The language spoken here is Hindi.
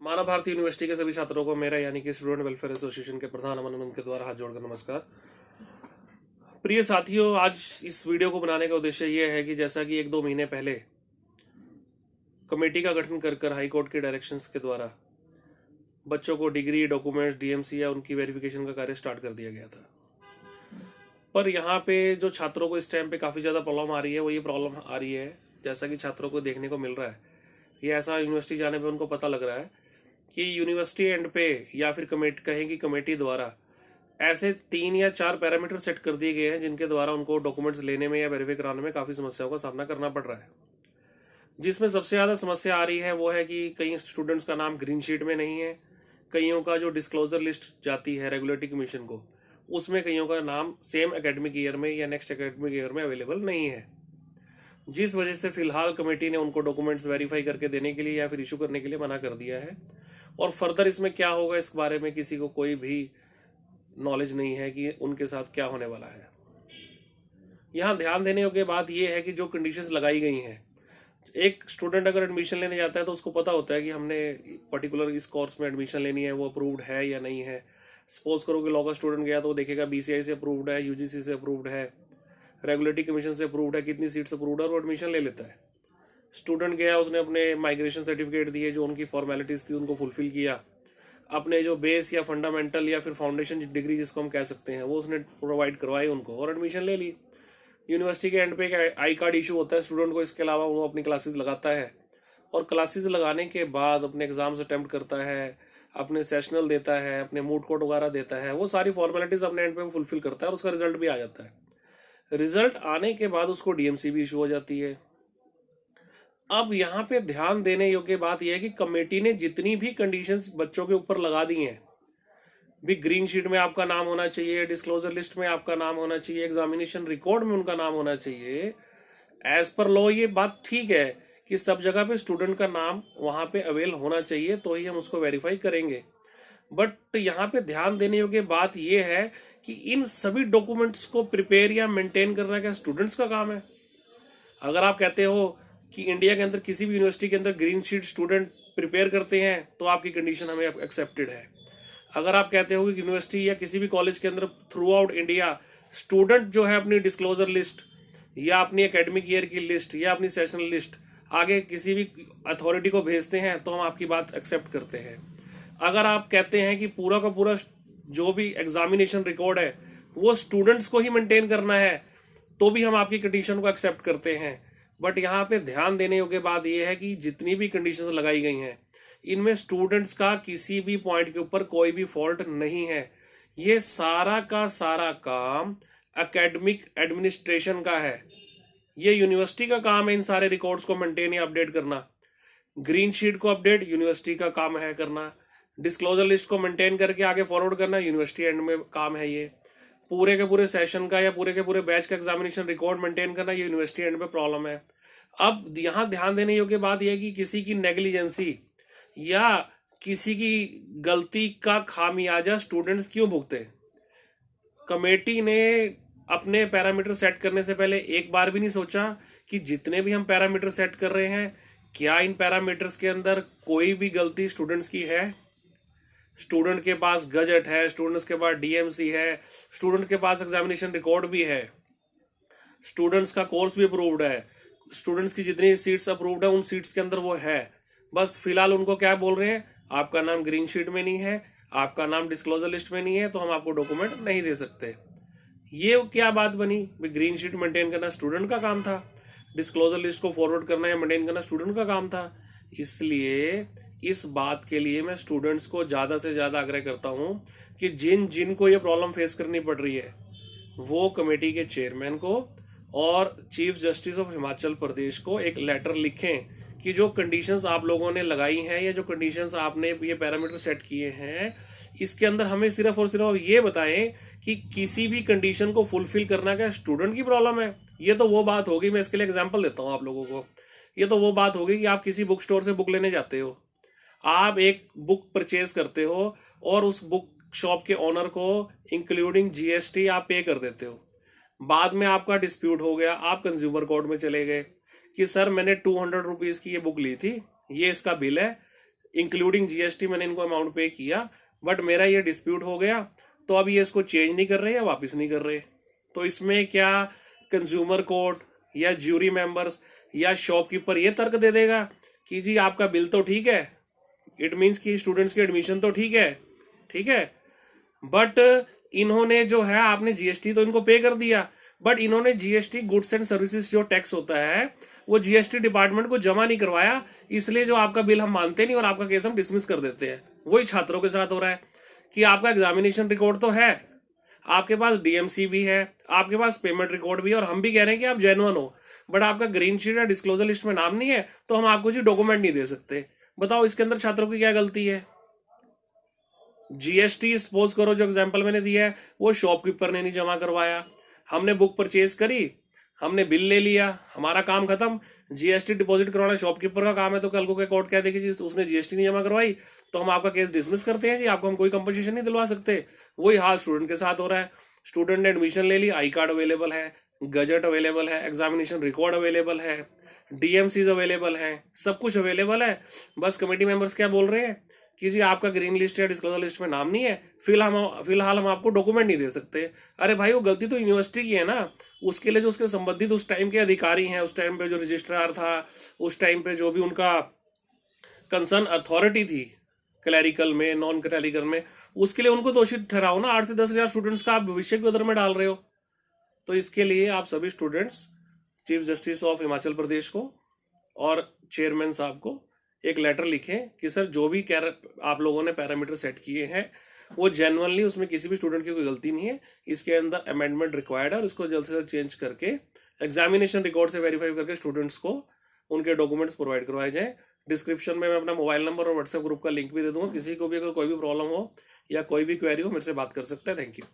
मानव भारती यूनिवर्सिटी के सभी छात्रों को मेरा यानी कि स्टूडेंट वेलफेयर एसोसिएशन के प्रधान अमन आनंद के द्वारा हाथ जोड़कर नमस्कार। प्रिय साथियों, आज इस वीडियो को बनाने का उद्देश्य यह है कि जैसा कि 1-2 महीने पहले कमेटी का गठन कर हाई कोर्ट के डायरेक्शंस के द्वारा बच्चों को डिग्री, डॉक्यूमेंट्स, डीएमसी या उनकी वेरिफिकेशन का कार्य स्टार्ट कर दिया गया था। पर यहाँ पे जो छात्रों को इस टाइम पे काफ़ी ज़्यादा प्रॉब्लम आ रही है, वो ये प्रॉब्लम आ रही है जैसा कि छात्रों को देखने को मिल रहा है, ये ऐसा यूनिवर्सिटी जाने पे उनको पता लग रहा है कि यूनिवर्सिटी एंड पे या फिर कमेटी कहें कि कमेटी द्वारा ऐसे 3 या 4 पैरामीटर सेट कर दिए गए हैं जिनके द्वारा उनको डॉक्यूमेंट्स लेने में या वेरीफाई कराने में काफ़ी समस्याओं का सामना करना पड़ रहा है। जिसमें सबसे ज़्यादा समस्या आ रही है वो है कि कई स्टूडेंट्स का नाम ग्रीन शीट में नहीं है, कईयों का जो डिस्क्लोजर लिस्ट जाती है रेगुलेटरी कमीशन को, उसमें कईयों का नाम सेम एकेडमिक ईयर में या नेक्स्ट एकेडमिक ईयर में अवेलेबल नहीं है, जिस वजह से फ़िलहाल कमेटी ने उनको डॉक्यूमेंट्स वेरीफाई करके देने के लिए या फिर इशू करने के लिए मना कर दिया है। और फर्दर इसमें क्या होगा इस बारे में किसी को कोई भी नॉलेज नहीं है कि उनके साथ क्या होने वाला है। यहाँ ध्यान देने योग्य बात यह है कि जो कंडीशंस लगाई गई हैं, एक स्टूडेंट अगर एडमिशन लेने जाता है तो उसको पता होता है कि हमने पर्टिकुलर इस कोर्स में एडमिशन लेनी है, वो अप्रूव्ड है या नहीं है। सपोज करो कि लॉ का स्टूडेंट गया तो वो देखेगा बीसीआई से अप्रूव्ड है, यूजीसी से अप्रूव्ड है, रेगुलेटरी कमीशन से अप्रूव्ड है, कितनी सीट्स अप्रूव्ड है, और वो एडमिशन ले लेता है। स्टूडेंट गया, उसने अपने माइग्रेशन सर्टिफिकेट दिए, जो उनकी फॉर्मेलिटीज़ थी उनको फुलफिल किया, अपने जो बेस या फंडामेंटल या फिर फाउंडेशन डिग्री जिसको हम कह सकते हैं वो उसने प्रोवाइड करवाई उनको, और एडमिशन ले ली। यूनिवर्सिटी के एंड पे एक आई कार्ड इशू होता है स्टूडेंट को, इसके अलावा वो अपनी क्लासेस लगाता है और क्लासेस लगाने के बाद अपने एग्ज़ाम्स अटैम्प्ट करता है, अपने सेशनल देता है, अपने मूड कोर्ट वगैरह देता है, वो सारी फॉर्मेलिटीज़ अपने एंड पे फुलफिल करता है और उसका रिजल्ट भी आ जाता है। रिजल्ट आने के बाद उसको डीएमसी भी इशू हो जाती है। अब यहाँ पे ध्यान देने योग्य बात यह है कि कमेटी ने जितनी भी कंडीशंस बच्चों के ऊपर लगा दी हैं, भी ग्रीन शीट में आपका नाम होना चाहिए, डिस्क्लोजर लिस्ट में आपका नाम होना चाहिए, एग्जामिनेशन रिकॉर्ड में उनका नाम होना चाहिए, एज पर लॉ ये बात ठीक है कि सब जगह पे स्टूडेंट का नाम वहाँ पे अवेल होना चाहिए, तो ही हम उसको वेरीफाई करेंगे। बट यहाँ पे ध्यान देने योग्य बात यह है कि इन सभी डॉक्यूमेंट्स को प्रिपेयर या मेंटेन करना क्या स्टूडेंट्स का काम है? अगर आप कहते हो कि इंडिया के अंदर किसी भी यूनिवर्सिटी के अंदर ग्रीन शीट स्टूडेंट प्रिपेयर करते हैं तो आपकी कंडीशन हमें एक्सेप्टेड है। अगर आप कहते हो कि यूनिवर्सिटी या किसी भी कॉलेज के अंदर थ्रू आउट इंडिया स्टूडेंट जो है अपनी डिस्क्लोजर लिस्ट या अपनी एकेडमिक ईयर की लिस्ट या अपनी सेशनल लिस्ट आगे किसी भी अथॉरिटी को भेजते हैं तो हम आपकी बात एक्सेप्ट करते हैं। अगर आप कहते हैं कि पूरा का पूरा जो भी एग्जामिनेशन रिकॉर्ड है वो स्टूडेंट्स को ही मेंटेन करना है, तो भी हम आपकी कंडीशन को एक्सेप्ट करते हैं। बट यहाँ पे ध्यान देने योग्य बात यह है कि जितनी भी कंडीशंस लगाई गई हैं इनमें स्टूडेंट्स का किसी भी पॉइंट के ऊपर कोई भी फॉल्ट नहीं है। ये सारा का सारा काम एकेडमिक एडमिनिस्ट्रेशन का है, ये यूनिवर्सिटी का काम है इन सारे रिकॉर्ड्स को मेंटेन या अपडेट करना। ग्रीन शीट को अपडेट यूनिवर्सिटी का काम है करना, डिस्क्लोजर लिस्ट को मेंटेन करके आगे फॉरवर्ड करना यूनिवर्सिटी एंड में काम है। ये पूरे के पूरे सेशन का या पूरे के पूरे बैच का एग्जामिनेशन रिकॉर्ड मेंटेन करना ये यूनिवर्सिटी एंड पे प्रॉब्लम है। अब यहाँ ध्यान देने योग्य बात यह है कि किसी की नेग्लिजेंसी या किसी की गलती का खामियाजा स्टूडेंट्स क्यों भुगते? कमेटी ने अपने पैरामीटर सेट करने से पहले एक बार भी नहीं सोचा कि जितने भी हम पैरामीटर सेट कर रहे हैं क्या इन पैरामीटर्स के अंदर कोई भी गलती स्टूडेंट्स की है? स्टूडेंट के पास गजट है, स्टूडेंट्स के पास डीएमसी है, स्टूडेंट के पास एग्जामिनेशन रिकॉर्ड भी है, स्टूडेंट्स का कोर्स भी अप्रूव्ड है, स्टूडेंट्स की जितनी सीट्स अप्रूव्ड है उन सीट्स के अंदर वो है। बस फिलहाल उनको क्या बोल रहे हैं, आपका नाम ग्रीन शीट में नहीं है, आपका नाम डिस्क्लोजर लिस्ट में नहीं है, तो हम आपको डॉक्यूमेंट नहीं दे सकते। ये क्या बात बनी? ग्रीन शीट मेंटेन करना स्टूडेंट का काम था, डिस्क्लोजर लिस्ट को फॉरवर्ड करना या मेंटेन करना स्टूडेंट का काम था। इसलिए इस बात के लिए मैं स्टूडेंट्स को ज़्यादा से ज़्यादा आग्रह करता हूँ कि जिनको ये प्रॉब्लम फेस करनी पड़ रही है वो कमेटी के चेयरमैन को और chief justice of Himachal Pradesh को एक लेटर लिखें कि जो कंडीशंस आप लोगों ने लगाई हैं या जो कंडीशंस आपने ये पैरामीटर सेट किए हैं इसके अंदर हमें सिर्फ और सिर्फ ये बताएं कि किसी भी कंडीशन को फुलफिल करना क्या स्टूडेंट की प्रॉब्लम है। ये तो वो बात होगी, मैं इसके लिए एग्जाम्पल देता हूँ आप लोगों को। ये तो वो बात होगी कि आप किसी बुक स्टोर से बुक लेने जाते हो, आप एक बुक परचेज करते हो और उस बुक शॉप के ओनर को इंक्लूडिंग जीएसटी आप पे कर देते हो। बाद में आपका डिस्प्यूट हो गया, आप कंज्यूमर कोर्ट में चले गए कि सर मैंने 200 रुपीज़ की ये बुक ली थी, ये इसका बिल है, इंक्लूडिंग जीएसटी मैंने इनको अमाउंट पे किया, बट मेरा ये डिस्प्यूट हो गया, तो अब ये इसको चेंज नहीं कर रहे या वापस नहीं कर रहे। तो इसमें क्या कंज्यूमर कोर्ट या ज्यूरी मेंबर्स या शॉपकीपर ये तर्क दे देगा कि जी आपका बिल तो ठीक है, इट मीन्स कि स्टूडेंट्स की एडमिशन तो ठीक है, बट इन्होंने जो है, आपने जीएसटी तो इनको पे कर दिया, बट इन्होंने जीएसटी गुड्स एंड सर्विसेज जो टैक्स होता है वो जीएसटी डिपार्टमेंट को जमा नहीं करवाया, इसलिए जो आपका बिल हम मानते नहीं और आपका केस हम डिसमिस कर देते हैं। वही छात्रों के साथ हो रहा है कि आपका एग्जामिनेशन रिकॉर्ड तो है, आपके पास डीएमसी भी है, आपके पास पेमेंट रिकॉर्ड भी है, और हम भी कह रहे हैं कि आप जेन्युइन हो, बट आपका ग्रीन शीट या डिस्क्लोजर लिस्ट में नाम नहीं है, तो हम आपको जी डॉक्यूमेंट नहीं दे सकते। बताओ इसके अंदर छात्रों की क्या गलती है? जीएसटी सपोज करो जो एग्जांपल मैंने दिया है वो शॉपकीपर ने नहीं जमा करवाया, हमने बुक परचेज करी, हमने बिल ले लिया, हमारा काम खत्म। जीएसटी डिपॉजिट करवाना शॉपकीपर का काम है, तो कल को क्या कोर्ट कह देगी जी उसने जीएसटी नहीं जमा करवाई, तो हम आपका केस डिसमिस करते हैं जी, आपको हम कोई कंपनसेशन नहीं दिलवा सकते। वही हाल स्टूडेंट के साथ हो रहा है। स्टूडेंट ने एडमिशन ले ली, आई कार्ड अवेलेबल है, गजट अवेलेबल है, एग्जामिनेशन रिकॉर्ड अवेलेबल है, डीएमसीज अवेलेबल है, सब कुछ अवेलेबल है। बस कमेटी मेंबर्स क्या बोल रहे हैं कि जी आपका ग्रीन लिस्ट या डिस्क्लोजर लिस्ट में नाम नहीं है, फिलहाल हम आपको डॉक्यूमेंट नहीं दे सकते। अरे भाई वो गलती तो यूनिवर्सिटी की है ना, उसके लिए जो उसके संबंधित उस टाइम के अधिकारी हैं, उस टाइम पे जो रजिस्ट्रार था, उस टाइम पे जो भी उनका कंसर्न अथॉरिटी थी क्लैरिकल में, नॉन क्लैरिकल में, उसके लिए उनको दोषी ठहराओ ना। 8 से 10 हज़ार स्टूडेंट्स का आप भविष्य के उधर में डाल रहे हो। तो इसके लिए आप सभी students chief justice of Himachal Pradesh को और चेयरमैन साहब को एक लेटर लिखें कि सर जो भी आप लोगों ने पैरामीटर सेट किए हैं वो जेन्युइनली, उसमें किसी भी स्टूडेंट की कोई गलती नहीं है, इसके अंदर अमेंडमेंट रिक्वायर्ड है और इसको जल्द से जल्द चेंज करके एग्जामिनेशन रिकॉर्ड से वेरीफाई करके स्टूडेंट्स को उनके डॉक्यूमेंट्स प्रोवाइड करवाए जाएं। डिस्क्रिप्शन में मैं अपना मोबाइल नंबर और व्हाट्सएप ग्रुप का लिंक भी दे दूंगा, किसी को भी अगर कोई भी प्रॉब्लम हो या कोई भी क्वेरी हो मेरे से बात कर सकता है। Thank you.